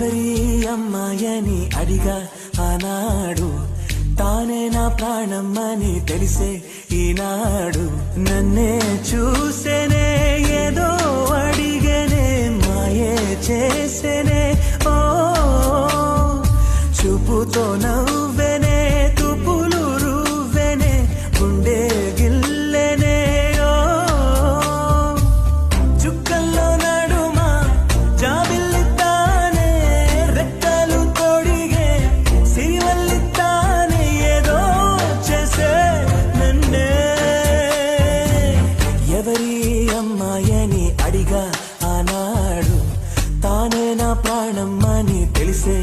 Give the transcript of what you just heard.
ఎవరి అమ్మాయని అడిగా ఆనాడు, తానే నా ప్రాణమ్మని తెలిసే ఈనాడు. నన్నే చూసేనే ఏదో అడిగేనే, మాయే చేసేనే ఓ చూపుతో నవ్వెనే, తుపులు రువ్వెనే, గుండె గిల్లెనే ఓ చుక్కల్లో నడుమా జాబిల్లితానే, రెక్కలు తొడిగే సిరివల్లితానే, ఏదో చేసే నన్నే. ఎవరి అమ్మాయని అడిగా ఆనాడు, తానే నా ప్రాణమ్మని తెలిసే